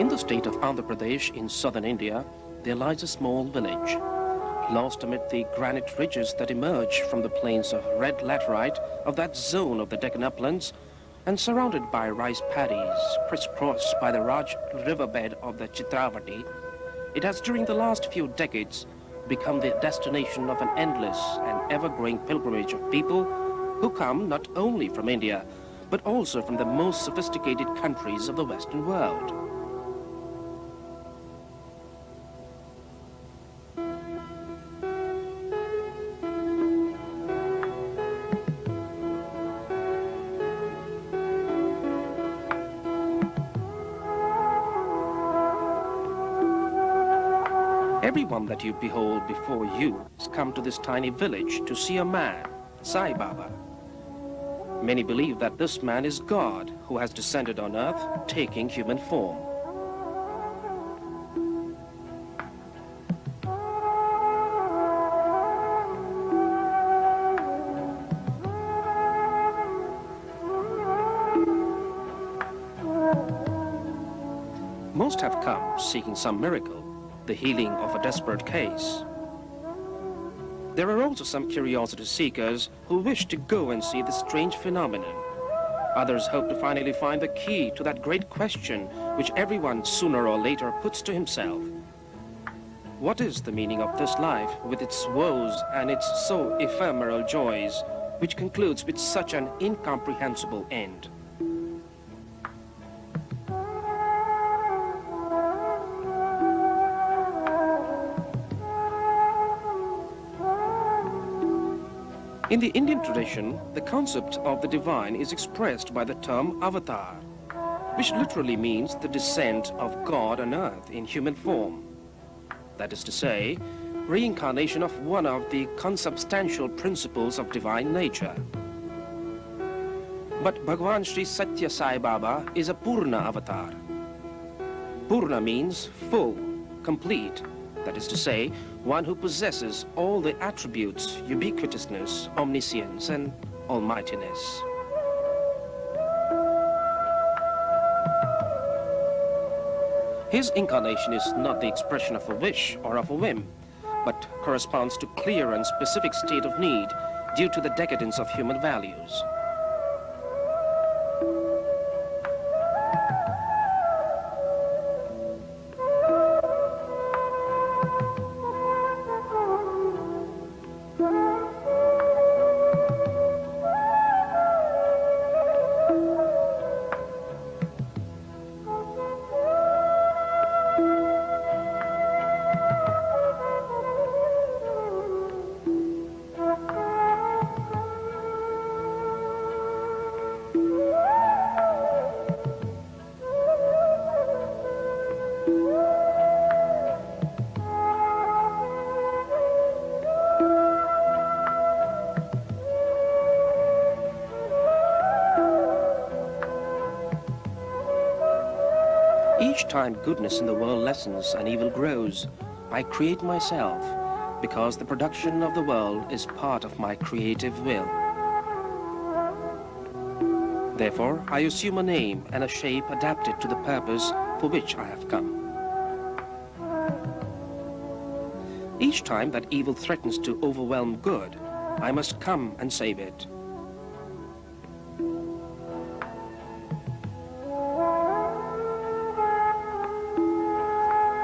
In the state of Andhra Pradesh in southern India, there lies a small village, lost amid the granite ridges that emerge from the plains of red laterite of that zone of the Deccan uplands, and surrounded by rice paddies, crisscrossed by the Raj riverbed of the Chitravati. It has during the last few decades become the destination of an endless and ever-growing pilgrimage of people who come not only from India, but also from the most sophisticated countries of the Western world. Everyone that you behold before you has come to this tiny village to see a man, Sai Baba. Many believe that this man is God who has descended on earth, taking human form. Most have come seeking some miracle, the healing of a desperate case. There are also some curiosity seekers who wish to go and see this strange phenomenon. Others hope to finally find the key to that great question which everyone sooner or later puts to himself. What is the meaning of this life with its woes and its so ephemeral joys, which concludes with such an incomprehensible end? In the Indian tradition, the concept of the divine is expressed by the term avatar, which literally means the descent of God on earth in human form. That is to say, reincarnation of one of the consubstantial principles of divine nature. But Bhagavan Sri Sathya Sai Baba is a Poorna avatar. Poorna means full, complete. That is to say, one who possesses all the attributes, ubiquitousness, omniscience, and almightiness. His incarnation is not the expression of a wish or of a whim, but corresponds to clear and specific state of need due to the decadence of human values. Each time goodness in the world lessens and evil grows, I create myself, because the production of the world is part of my creative will. Therefore, I assume a name and a shape adapted to the purpose for which I have come. Each time that evil threatens to overwhelm good, I must come and save it.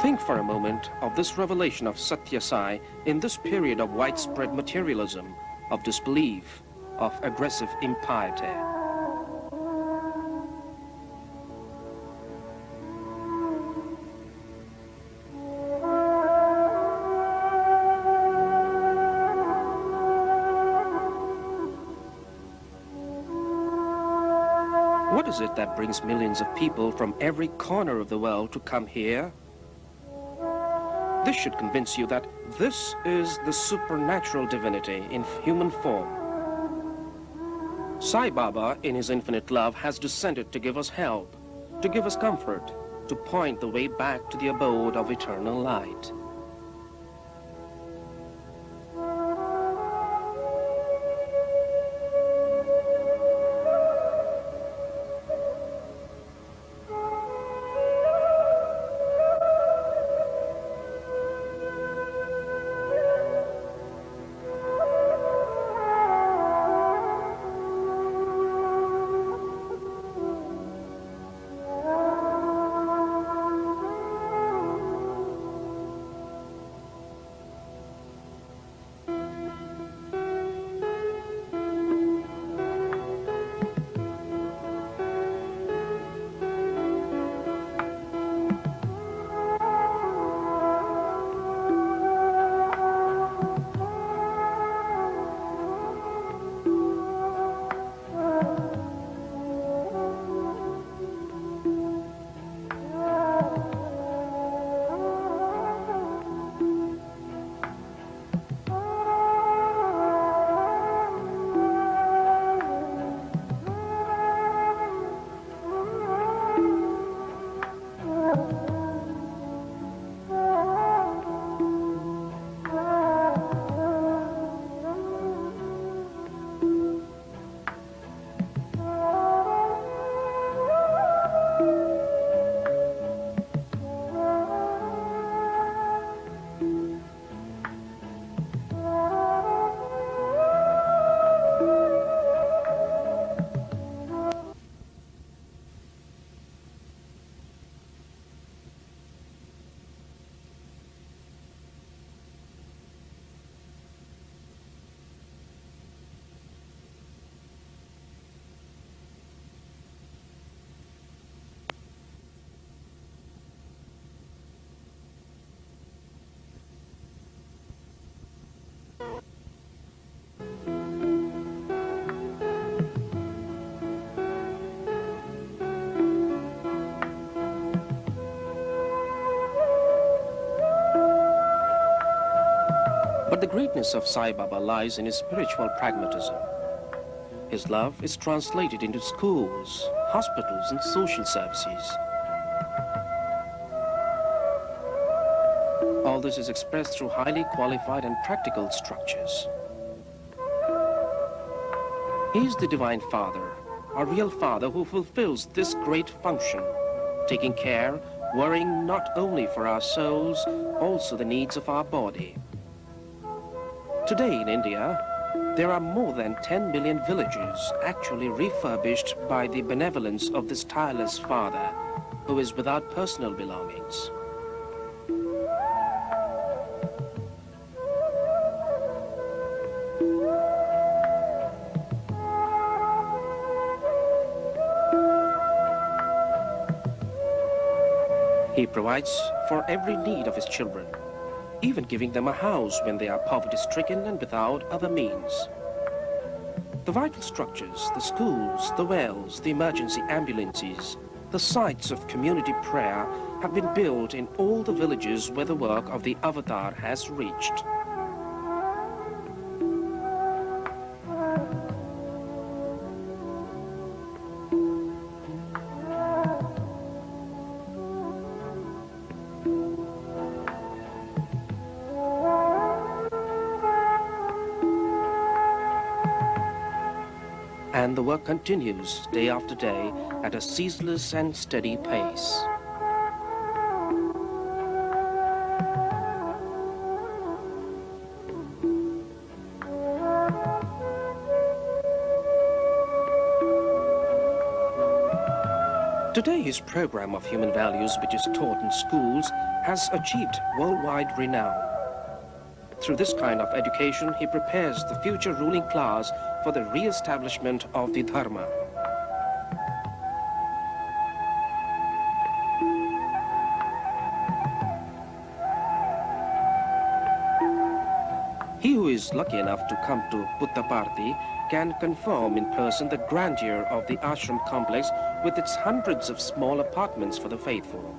Think for a moment of this revelation of Sathya Sai in this period of widespread materialism, of disbelief, of aggressive impiety. What is it that brings millions of people from every corner of the world to come here? This should convince you that this is the supernatural divinity in human form. Sai Baba, in his infinite love, has descended to give us help, to give us comfort, to point the way back to the abode of eternal light. the greatness of Sai Baba lies in his spiritual pragmatism. His love is translated into schools, hospitals, and social services. All this is expressed through highly qualified and practical structures. He is the Divine Father, a real Father who fulfills this great function, taking care, worrying not only for our souls, also the needs of our body. Today in India, there are more than 10 million villages actually refurbished by the benevolence of this tireless Father, who is without personal belongings. He provides for every need of his children, even giving them a house when they are poverty-stricken and without other means. The vital structures, the schools, the wells, the emergency ambulances, the sites of community prayer have been built in all the villages where the work of the Avatar has reached. And the work continues day after day at a ceaseless and steady pace. Today his program of human values, which is taught in schools, has achieved worldwide renown. Through this kind of education, he prepares the future ruling class for the re-establishment of the Dharma. He who is lucky enough to come to Puttaparthi can confirm in person the grandeur of the ashram complex with its hundreds of small apartments for the faithful.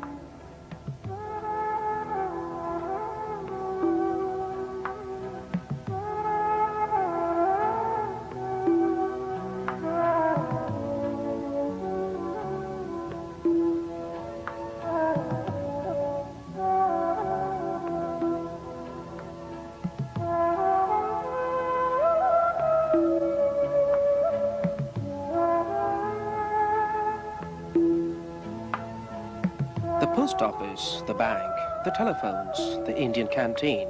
The post office, the bank, the telephones, the Indian canteen.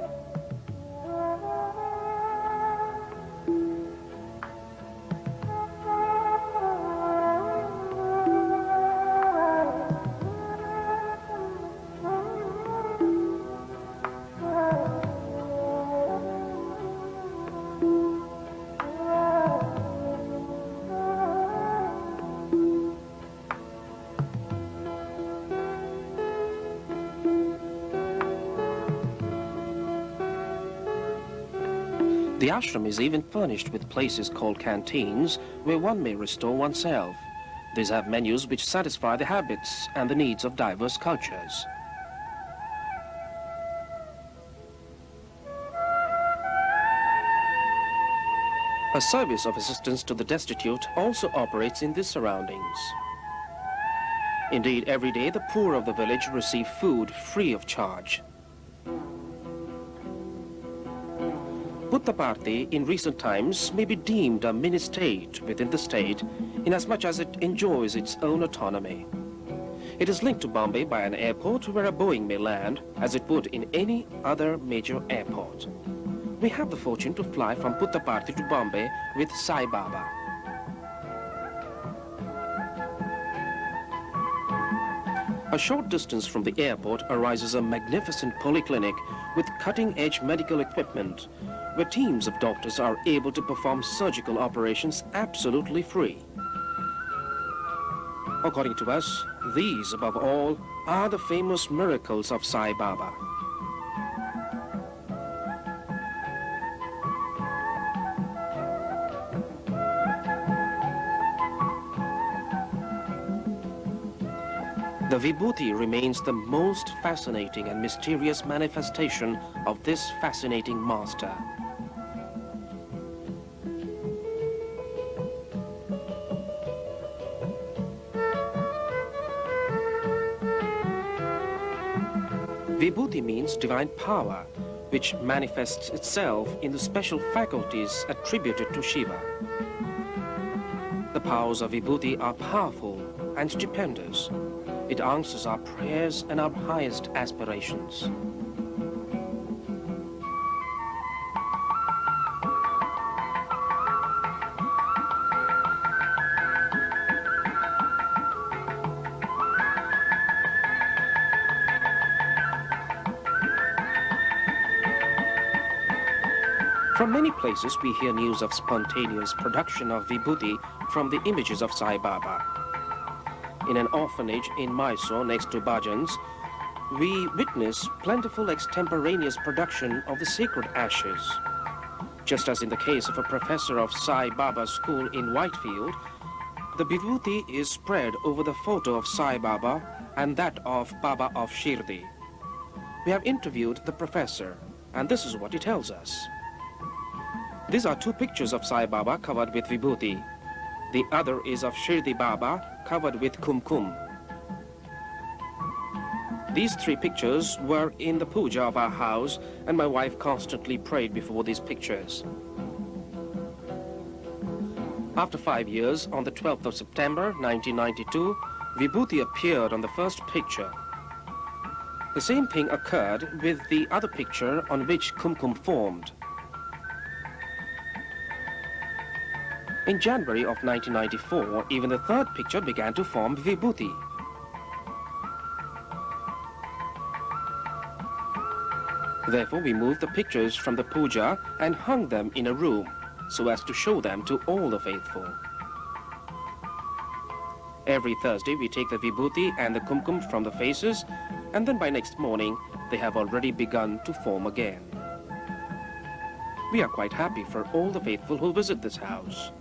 The ashram is even furnished with places called canteens where one may restore oneself. These have menus which satisfy the habits and the needs of diverse cultures. A service of assistance to the destitute also operates in these surroundings. Indeed, every day the poor of the village receive food free of charge. Puttaparthi in recent times may be deemed a mini-state within the state inasmuch as it enjoys its own autonomy. It is linked to Bombay by an airport where a Boeing may land as it would in any other major airport. We have the fortune to fly from Puttaparthi to Bombay with Sai Baba. A short distance from the airport arises a magnificent polyclinic with cutting-edge medical equipment, where teams of doctors are able to perform surgical operations absolutely free. According to us, these, above all, are the famous miracles of Sai Baba. The Vibhuti remains the most fascinating and mysterious manifestation of this fascinating master. Vibhuti means divine power, which manifests itself in the special faculties attributed to Shiva. The powers of Vibhuti are powerful and stupendous. It answers our prayers and our highest aspirations. From many places we hear news of spontaneous production of Vibhuti from the images of Sai Baba. In an orphanage in Mysore next to Bhajans, we witness plentiful extemporaneous production of the sacred ashes. Just as in the case of a professor of Sai Baba's school in Whitefield, the Vibhuti is spread over the photo of Sai Baba and that of Baba of Shirdi. We have interviewed the professor, and this is what he tells us. These are two pictures of Sai Baba covered with Vibhuti. The other is of Shirdi Baba covered with kumkum. These three pictures were in the puja of our house, and my wife constantly prayed before these pictures. After 5 years, on the 12th of September 1992, Vibhuti appeared on the first picture. The same thing occurred with the other picture on which kumkum formed. In January of 1994, even the third picture began to form Vibhuti. Therefore, we moved the pictures from the puja and hung them in a room so as to show them to all the faithful. Every Thursday, we take the Vibhuti and the kumkum from the faces, and then by next morning, they have already begun to form again. We are quite happy for all the faithful who visit this house.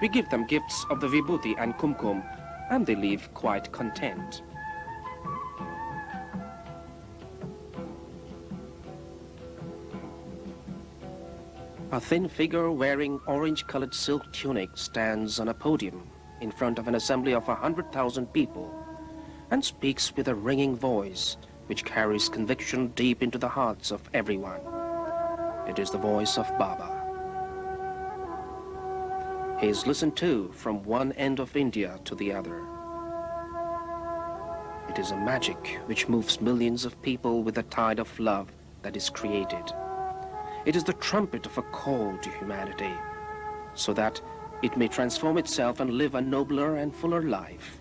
We give them gifts of the Vibhuti and kumkum, and they leave quite content. A thin figure wearing orange-colored silk tunic stands on a podium in front of an assembly of 100,000 people and speaks with a ringing voice which carries conviction deep into the hearts of everyone. It is the voice of Baba. He is listened to from one end of India to the other. It is a magic which moves millions of people with the tide of love that is created. It is the trumpet of a call to humanity, so that it may transform itself and live a nobler and fuller life.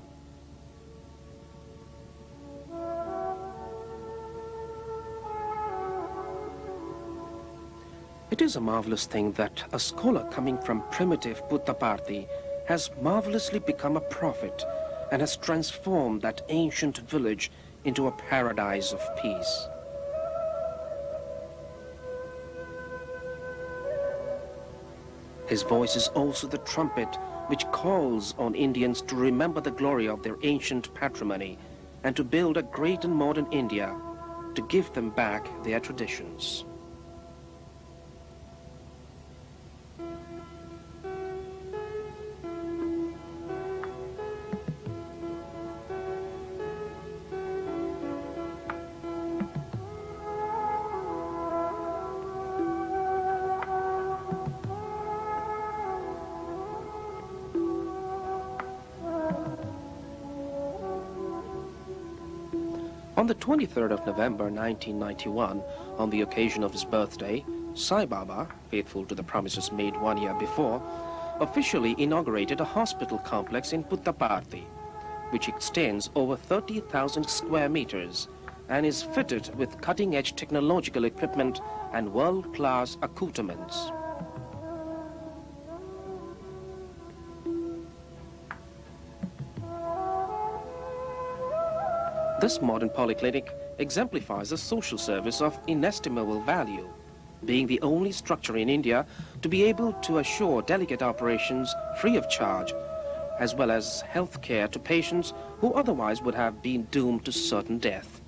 It is a marvelous thing that a scholar coming from primitive Puttaparthi has marvelously become a prophet and has transformed that ancient village into a paradise of peace. His voice is also the trumpet which calls on Indians to remember the glory of their ancient patrimony and to build a great and modern India, to give them back their traditions. On the 23rd of November 1991, on the occasion of his birthday, Sai Baba, faithful to the promises made 1 year before, officially inaugurated a hospital complex in Puttaparthi, which extends over 30,000 square meters and is fitted with cutting-edge technological equipment and world-class accoutrements. This modern polyclinic exemplifies a social service of inestimable value, being the only structure in India to be able to assure delicate operations free of charge as well as health care to patients who otherwise would have been doomed to certain death.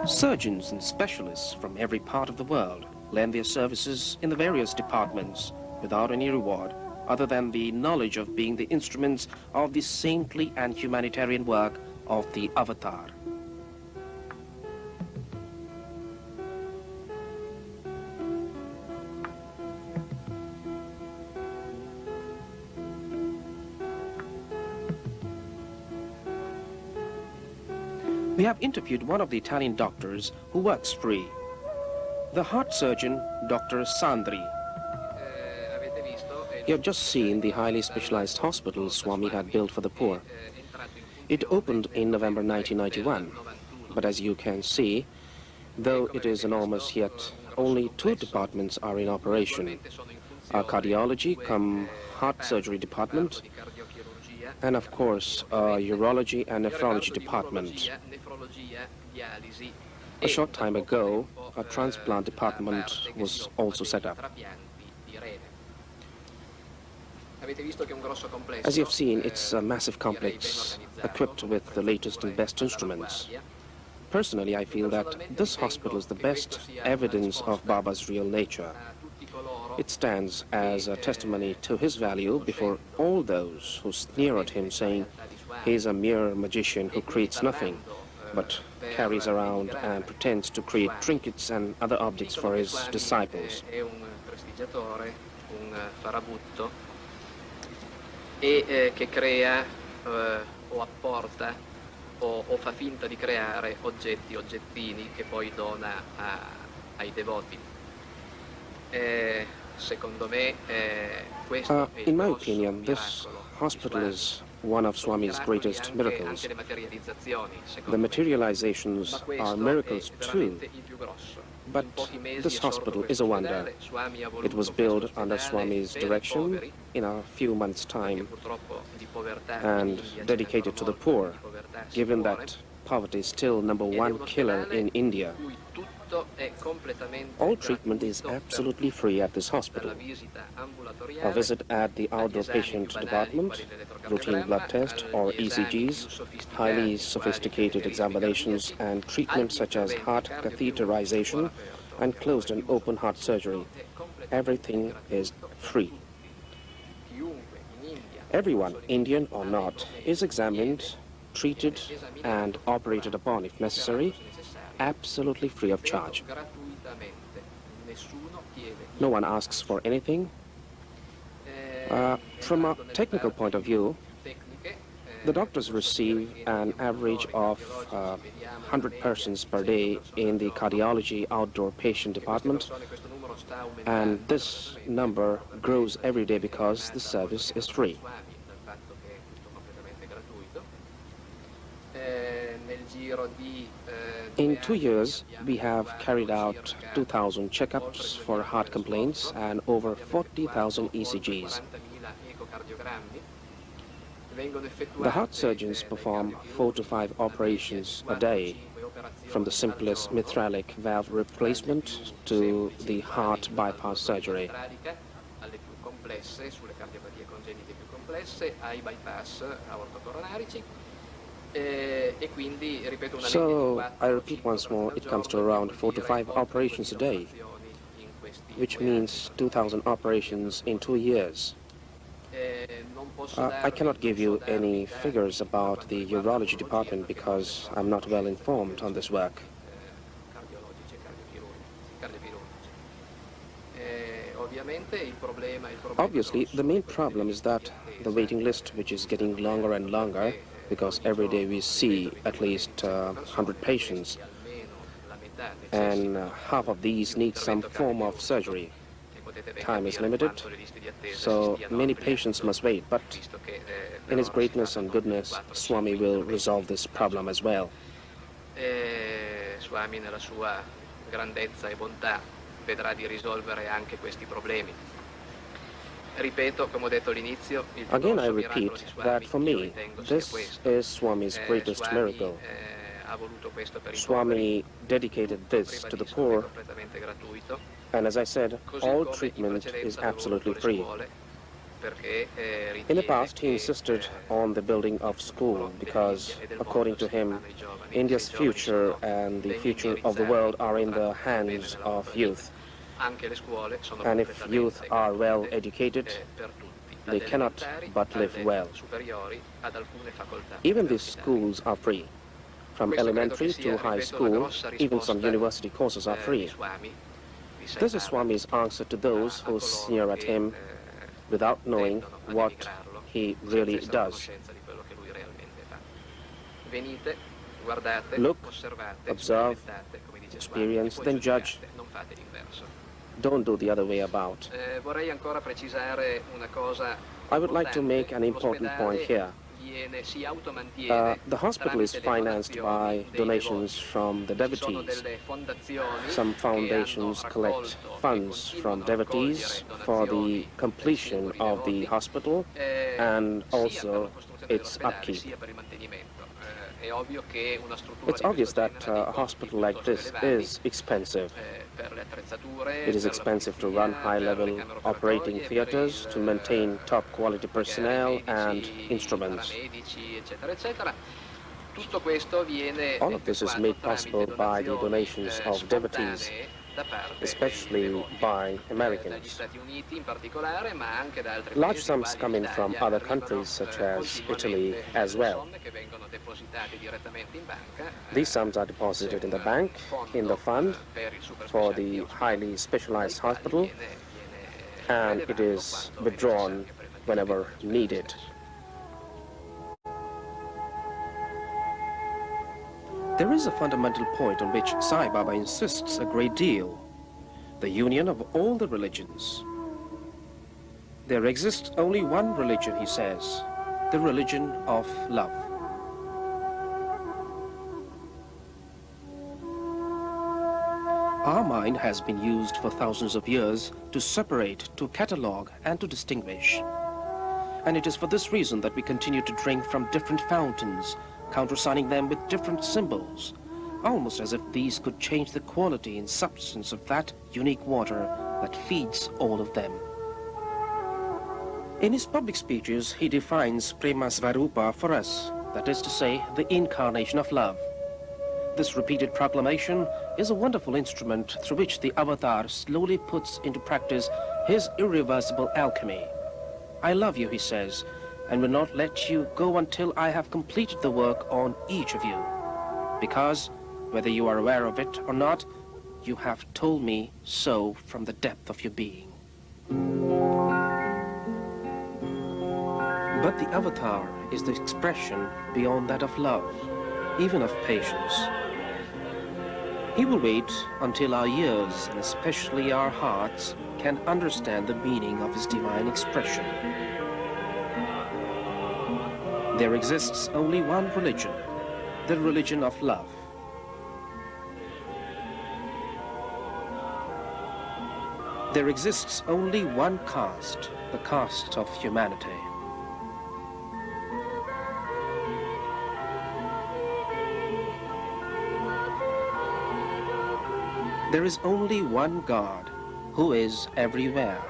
Surgeons and specialists from every part of the world lend their services in the various departments without any reward other than the knowledge of being the instruments of the saintly and humanitarian work of the Avatar. We have interviewed one of the Italian doctors who works free, the heart surgeon, Dr. Sandri. You have just seen the highly specialized hospital Swami had built for the poor. It opened in November 1991, but as you can see, though it is enormous, yet only 2 departments are in operation. A cardiology cum heart surgery department, and of course a urology and nephrology department. A short time ago, a transplant department was also set up. As you have seen, it's a massive complex equipped with the latest and best instruments. Personally, I feel that this hospital is the best evidence of Baba's real nature. It stands as a testimony to his value before all those who sneer at him, saying he is a mere magician who creates nothing, but carries around and pretends to create trinkets and other objects for his disciples. Che crea o apporta o fa finta di creare oggettini che poi dona ai devoti. Secondo me questo è il in my opinion, this hospital is one of Swami's greatest miracles. The materializations are miracles too, but this hospital is a wonder. It was built under Swami's direction in a few months' time and dedicated to the poor, given that poverty is still #1 killer in India. All treatment is absolutely free at this hospital. A visit at the outdoor patient department, routine blood test or ECGs, highly sophisticated examinations and treatment such as heart catheterization and closed and open heart surgery. Everything is free. Everyone, Indian or not, is examined, treated and operated upon if necessary, absolutely free of charge. No one asks for anything. From a technical point of view, the doctors receive an average of 100 persons per day in the cardiology outdoor patient department, and this number grows every day because the service is free. In 2 years, we have carried out 2,000 checkups for heart complaints and over 40,000 ECGs. The heart surgeons perform 4 to 5 operations a day, from the simplest mithralic valve replacement to the heart bypass surgery. So, I repeat once more, it comes to around 4 to 5 operations a day, which means 2,000 operations in 2 years. I cannot give you any figures about the urology department because I'm not well informed on this work. Obviously, the main problem is that the waiting list, which is getting longer and longer, because every day we see at least 100 patients, and half of these need some form of surgery. Time is limited, so many patients must wait, but in his greatness and goodness, Swami will resolve this problem as well. Swami nella sua grandezza e bontà vedrà di risolvere anche questi problemi. Ripeto, come ho detto all'inizio, Again, I repeat that for me, this is Swami's greatest miracle. Swami dedicated this to the poor, and as I said, all treatment is absolutely free. In the past, he insisted on the building of school because, according to him, India's future and the future of the world are in the hands of youth. And if youth are well educated, they cannot but live well. Even these schools are free. From elementary to high school, even some university courses are free. This is Swami's answer to those who sneer at him without knowing what he really does. Look, observe, experience, then judge. Don't do the other way about. I would like to make an important point here. The hospital is financed by donations from the devotees. Some foundations collect funds from devotees for the completion of the hospital and also its upkeep. It's obvious that a hospital like this is expensive. It is expensive to run high-level operating theaters, to maintain top-quality personnel and instruments. All of this is made possible by the donations of devotees, especially by Americans. Large sums come in from other countries such as Italy as well. These sums are deposited in the bank, in the fund for the highly specialized hospital, and it is withdrawn whenever needed. There is a fundamental point on which Sai Baba insists a great deal: the union of all the religions. There exists only one religion, he says, the religion of love. Our mind has been used for thousands of years to separate, to catalogue, and to distinguish. And it is for this reason that we continue to drink from different fountains, countersigning them with different symbols, almost as if these could change the quality and substance of that unique water that feeds all of them. In his public speeches, he defines Prema Svarupa for us, that is to say, the incarnation of love. This repeated proclamation is a wonderful instrument through which the avatar slowly puts into practice his irreversible alchemy. I love you, he says, and will not let you go until I have completed the work on each of you. Because, whether you are aware of it or not, you have told me so from the depth of your being. But the avatar is the expression beyond that of love, even of patience. He will wait until our ears, and especially our hearts, can understand the meaning of his divine expression. There exists only one religion, the religion of love. There exists only one caste, the caste of humanity. There is only one God, who is everywhere.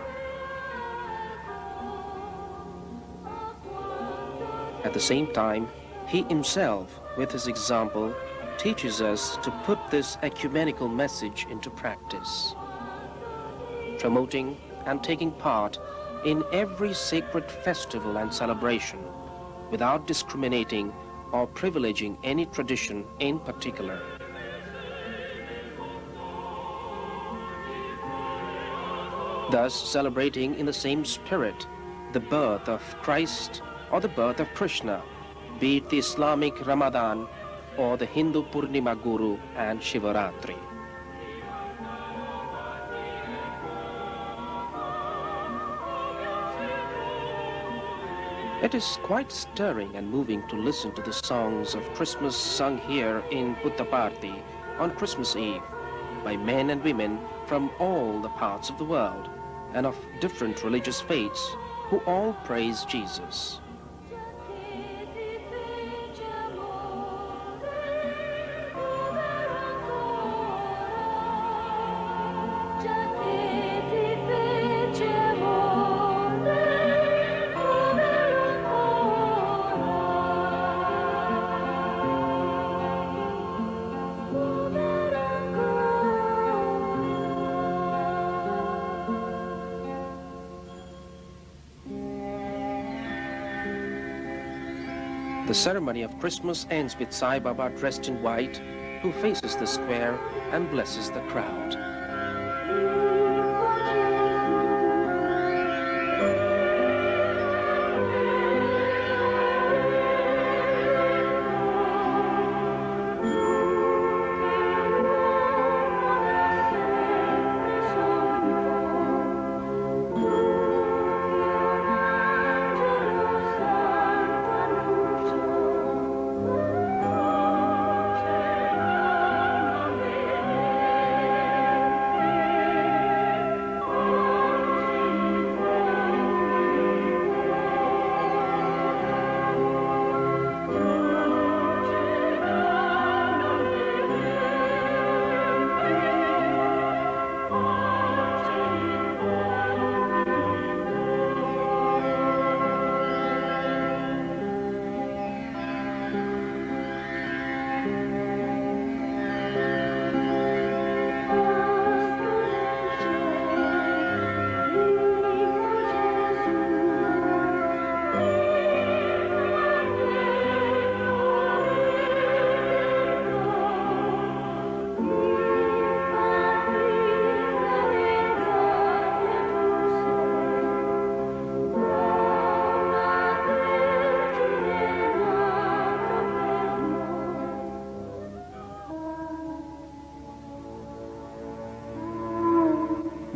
At the same time, he himself, with his example, teaches us to put this ecumenical message into practice, promoting and taking part in every sacred festival and celebration, without discriminating or privileging any tradition in particular. Thus celebrating in the same spirit the birth of Christ or the birth of Krishna, be it the Islamic Ramadan or the Hindu Purnima Guru and Shivaratri. It is quite stirring and moving to listen to the songs of Christmas sung here in Puttaparthi on Christmas Eve by men and women from all the parts of the world and of different religious faiths who all praise Jesus. The ceremony of Christmas ends with Sai Baba dressed in white, who faces the square and blesses the crowd.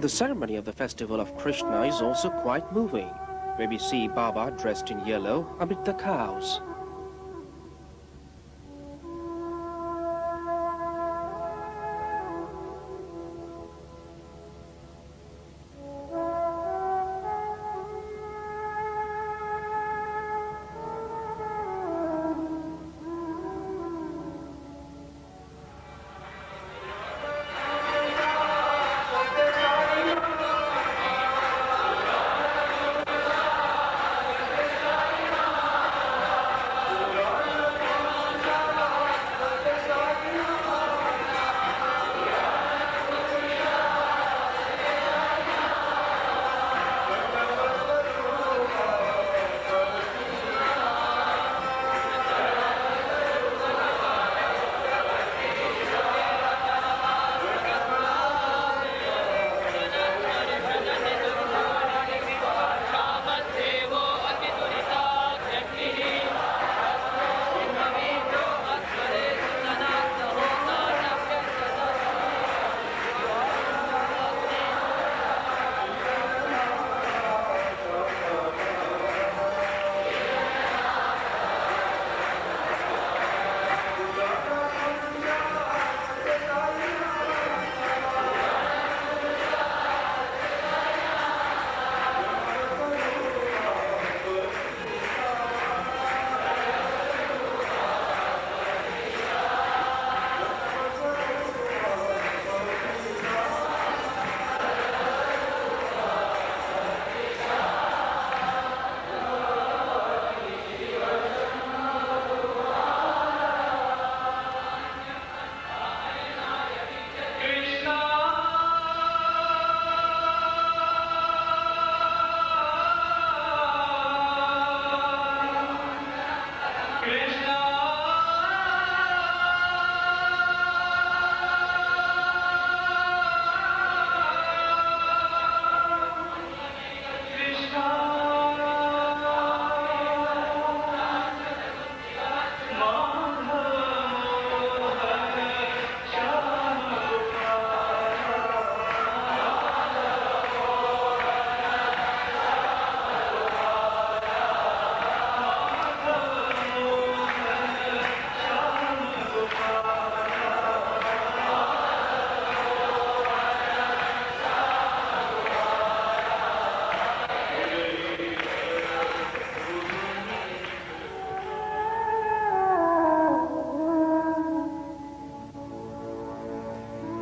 The ceremony of the festival of Krishna is also quite moving, where we see Baba dressed in yellow amid the cows.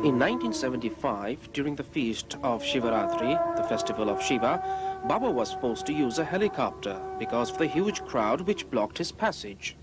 In 1975, during the feast of Shivaratri, the festival of Shiva, Baba was forced to use a helicopter because of the huge crowd which blocked his passage.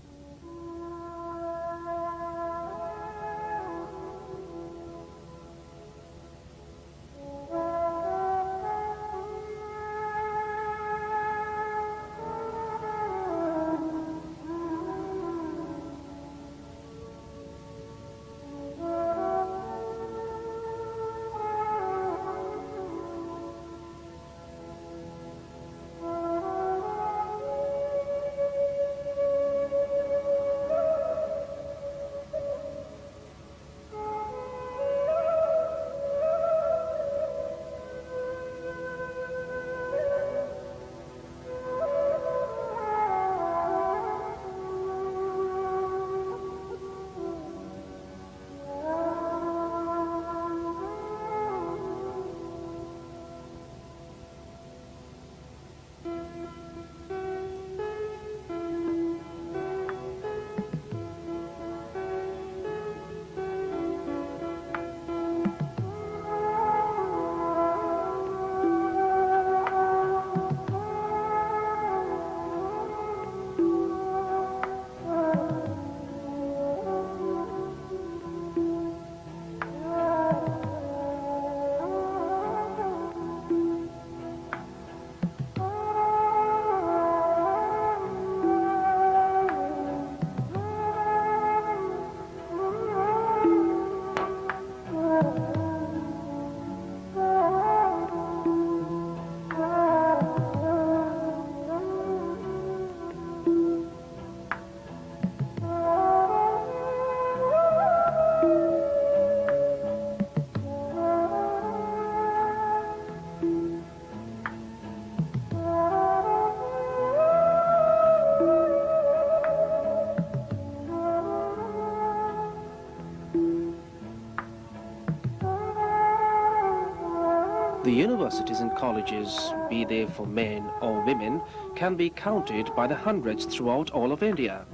The universities and colleges, be they for men or women, can be counted by the hundreds throughout all of India.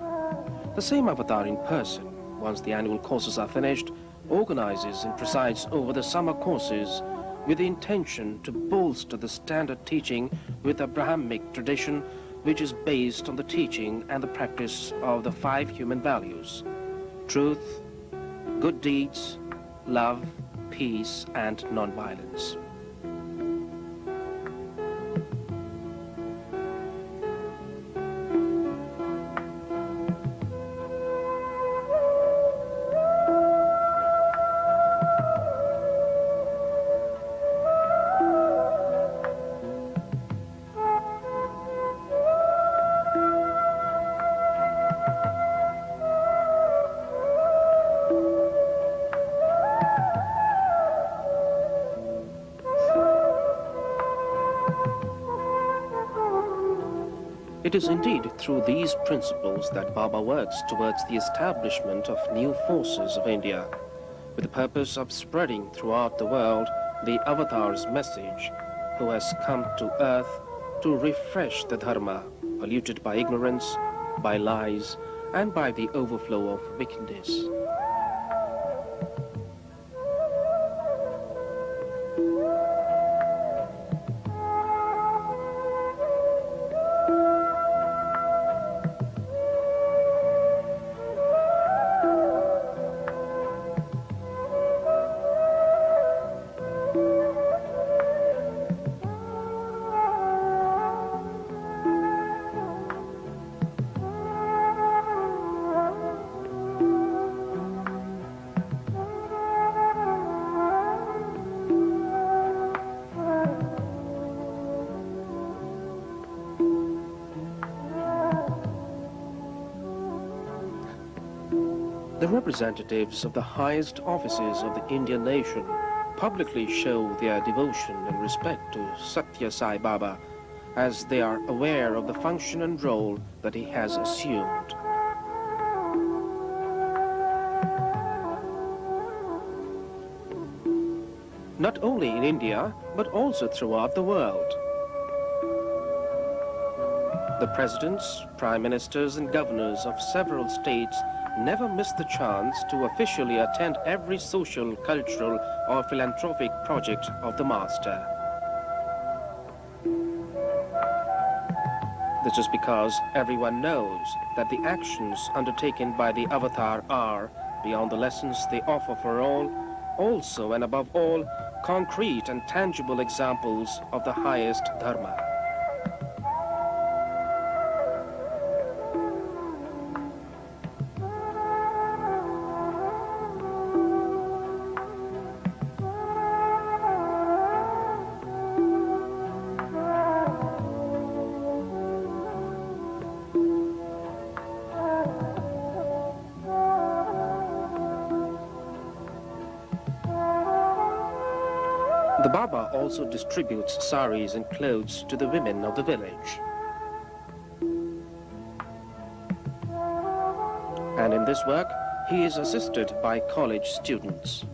The same avatar in person, once the annual courses are finished, organizes and presides over the summer courses with the intention to bolster the standard teaching with a Brahmic tradition which is based on the teaching and the practice of the 5 human values: truth, good deeds, love, peace, and non-violence. It is indeed through these principles that Baba works towards the establishment of new forces of India, with the purpose of spreading throughout the world the Avatar's message, who has come to earth to refresh the Dharma, polluted by ignorance, by lies, and by the overflow of wickedness. The representatives of the highest offices of the Indian nation publicly show their devotion and respect to Sathya Sai Baba, as they are aware of the function and role that he has assumed. Not only in India, but also throughout the world. The presidents, prime ministers, and governors of several states never miss the chance to officially attend every social, cultural, or philanthropic project of the Master. This is because everyone knows that the actions undertaken by the Avatar are, beyond the lessons they offer for all, also and above all, concrete and tangible examples of the highest Dharma. The Baba also distributes saris and clothes to the women of the village. And in this work, he is assisted by college students.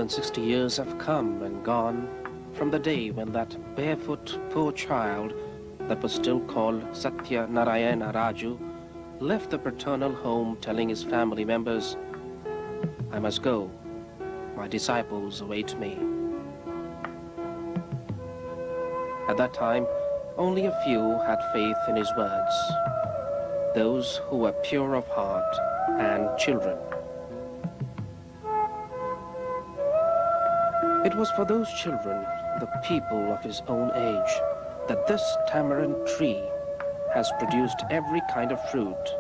160 years have come and gone from the day when that barefoot poor child that was still called Sathya Narayana Raju left the paternal home telling his family members, "I must go, my disciples await me." At that time, only a few had faith in his words, those who were pure of heart and children. It was for those children, the people of his own age, that this tamarind tree has produced every kind of fruit,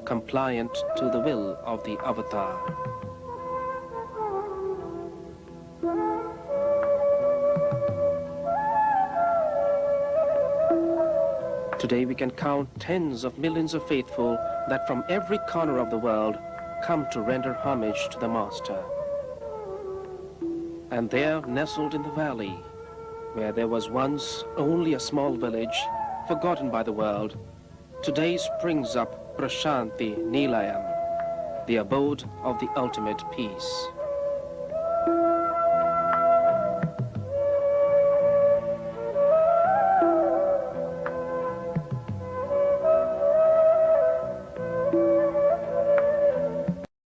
compliant to the will of the Avatar. Today we can count tens of millions of faithful that from every corner of the world come to render homage to the Master. And there, nestled in the valley, where there was once only a small village, forgotten by the world, today springs up Prasanthi Nilayam, the abode of the ultimate peace.